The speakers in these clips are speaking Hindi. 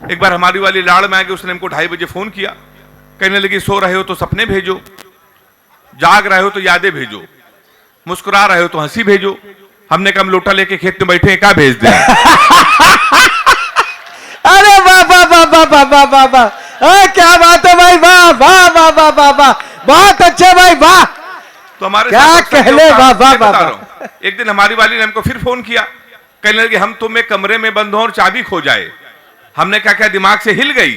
एक बार हमारी वाली लाड़ में आ गई, उसने हमको 2:30 बजे फोन किया, कहने लगी सो रहे हो तो सपने भेजो, जाग रहे हो तो यादें भेजो, मुस्कुरा रहे हो तो हंसी भेजो। हमने कहा हम लोटा लेके खेत में बैठे हैं, क्या भेज दें? अरे वाह वाह वाह वाह वाह वाह वाह वाह, क्या बात है भाई, वाह वाह वाह वाह वाह वाह, बहुत अच्छे भाई, वाह। तो हमारे क्या कहले, वाह वाह वाह। एक दिन हमारी वाली ने हमको फिर फोन किया, कहने लगे हम तुम्हें कमरे में बंद हो और चाबी खो जाए। हमने क्या क्या दिमाग से हिल गई,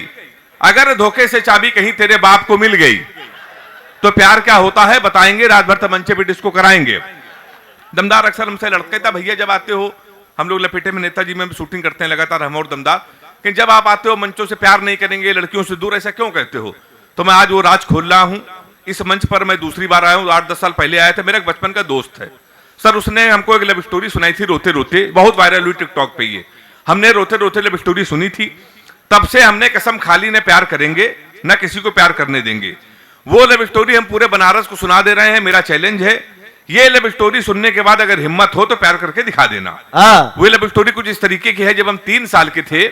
अगर धोखे से चाबी कहीं तेरे बाप को मिल गई तो प्यार क्या होता है बताएंगे, रात भर तमंचे पे डिस्को कराएंगे। दमदार अक्सर हमसे लड़के था, भैया जब आते हो, हम लोग लपेटे में नेताजी में शूटिंग करते हैं लगातार हम और दमदार, कि जब आप आते हो मंचों से प्यार नहीं करेंगे, लड़कियों से दूर, ऐसा क्यों कहते हो? तो मैं आज वो राज खोल रहा हूं। इस मंच पर मैं दूसरी बार आया हूं, 8-10 साल पहले आया था। मेरा एक बचपन का दोस्त है सर, उसने हमको एक लव स्टोरी सुनाई थी रोते रोते, बहुत वायरल हुई टिकटॉक पे। ये हमने रोते रोते लव स्टोरी सुनी थी, तब से हमने कसम खा ली न प्यार करेंगे न किसी को प्यार करने देंगे। वो लव स्टोरी हम पूरे बनारस को सुना दे रहे हैं। मेरा चैलेंज है, ये लव स्टोरी सुनने के बाद अगर हिम्मत हो तो प्यार करके दिखा देना। वो लव स्टोरी कुछ इस तरीके की है, जब हम 3 साल के थे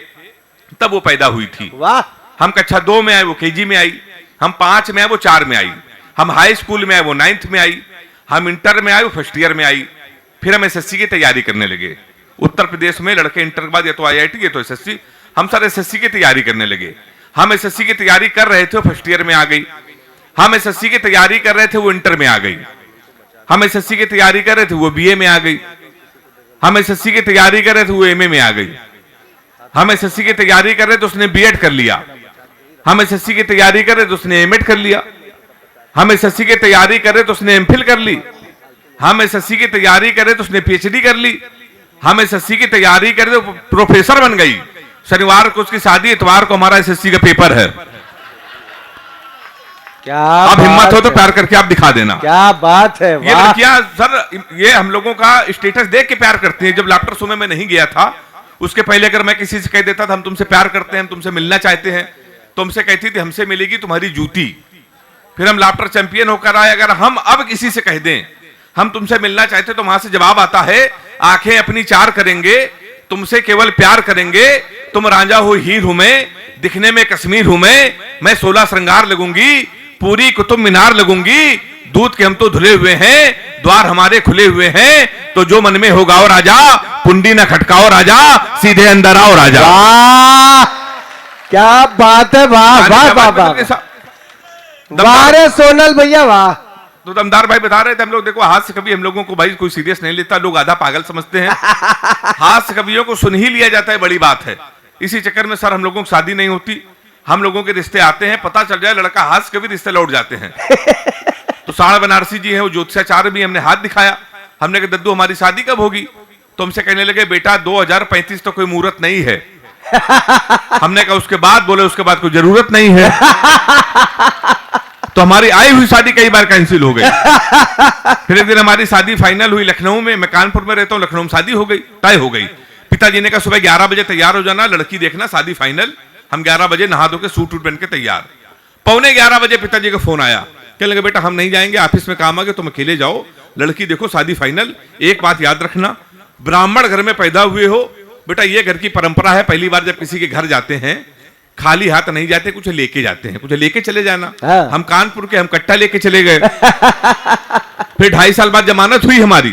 तब वो पैदा हुई थी। वाह। हम कक्षा 2 में आए, वो केजी में आई। हम 5 में आए, वो 4 में आई। हम हाई स्कूल में आए, वो 9th में आई। हम इंटर में आए, वो फर्स्ट ईयर में आई। फिर हम एसएससी की तैयारी करने लगे। उत्तर प्रदेश में लड़के इंटर के बाद या तो IIT या तो एसएससी, हम सर एसएससी की तैयारी करने लगे। हम एसएससी की तैयारी कर रहे थे, वो फर्स्ट ईयर में आ गई। हम एसएससी की तैयारी कर रहे थे, वो इंटर में आ गई। हम एसएससी की तैयारी कर रहे थे, वो BA में आ गई। हम एसएससी की तैयारी कर रहे थे, वो MA में आ गई। हम एसएससी की तैयारी कर रहे थे, उसने BEd कर लिया। हम एसएससी की तैयारी कर रहे थे, उसने MAd कर लिया। हम एसएससी की तैयारी कर रहे तो उसने MPhil कर ली। हम एसएससी की तैयारी कर रहे तो उसने PhD कर ली। हम एसएससी की तैयारी कर रहे तो प्रोफेसर बन गई। शनिवार को उसकी शादी, इतवार को हमारा एसएससी का पेपर है। क्या अब हिम्मत हो तो प्यार करके आप दिखा देना। क्या बात है। ये लड़कियां सर, ये हम लोगों का स्टेटस देख के प्यार करती हैं। जब लाफ्टर शो में मैं नहीं गया था, उसके पहले अगर मैं किसी से कह देता था हम तुमसे प्यार करते हैं, हम तुमसे मिलना चाहते हैं, तो हमसे कहती थी हमसे मिलेगी तुम्हारी जूती। फिर हम लाफ्टर चैंपियन होकर आए। अगर हम अब किसी से कह दें हम तुमसे मिलना चाहते, तो वहां से जवाब आता है आंखें अपनी 4 करेंगे, तुमसे केवल प्यार करेंगे। तुम रांझा हो हीर हूं मैं, दिखने में कश्मीर हूं मैं 16 श्रृंगार लगूंगी, पूरी कुतुब मीनार लगूंगी। दूध के हम तो धुले हुए हैं, द्वार हमारे खुले हुए हैं, तो जो मन में होगा और राजा, कुंडी न खटकाओ राजा, सीधे अंदर आओ राजा। क्या बात है, वाह वाह वाह वाह, वाह रे सोनल भैया, वाह। तो दमदार भाई बता रहे थे, हम लोग देखो हास्य कवि हम लोगों को भाई कोई सीरियस नहीं लेता, लोग आधा पागल समझते हैं। हास्य कवियों को सुन ही लिया जाता है, बड़ी बात है। इसी चक्कर में सर हम लोगों की शादी नहीं होती। हम लोगों के रिश्ते आते हैं, पता चल जाए लड़का हास्य कवि, रिश्ते लौट जाते हैं। तो साढ़ बनारसी जी है, वो ज्योतिषाचार्य भी, हमने हाथ दिखाया। हमने कहा दद्दू हमारी शादी कब होगी? तो हमसे कहने लगे बेटा 2035 तो कोई मुहूर्त नहीं है। हमने कहा उसके बाद? बोले उसके बाद कोई जरूरत नहीं है। तो हमारी आई हुई शादी कई बार कैंसिल हो गई। फिर एक दिन हमारी शादी फाइनल हुई लखनऊ में। मैं कानपुर में रहता हूँ, लखनऊ में शादी हो गई, तय हो गई। पिताजी ने कहा सुबह 11 बजे तैयार हो जाना, लड़की देखना, शादी फाइनल। हम 11 बजे नहा धो के सूट वूट पहन के तैयार। 11:15 बजे पिताजी का फोन आया, कहने लगे बेटा हम नहीं जाएंगे, ऑफिस में काम आ गया, तुम अकेले जाओ, लड़की देखो, शादी फाइनल। एक बात याद रखना, ब्राह्मण घर में पैदा हुए हो बेटा, ये घर की परंपरा है, पहली बार जब किसी के घर जाते हैं खाली हाथ नहीं जाते, कुछ लेके जाते हैं, कुछ लेके चले जाना। हम कानपुर के, हम कट्टा लेके चले गए। फिर 2.5 साल बाद जमानत हुई हमारी।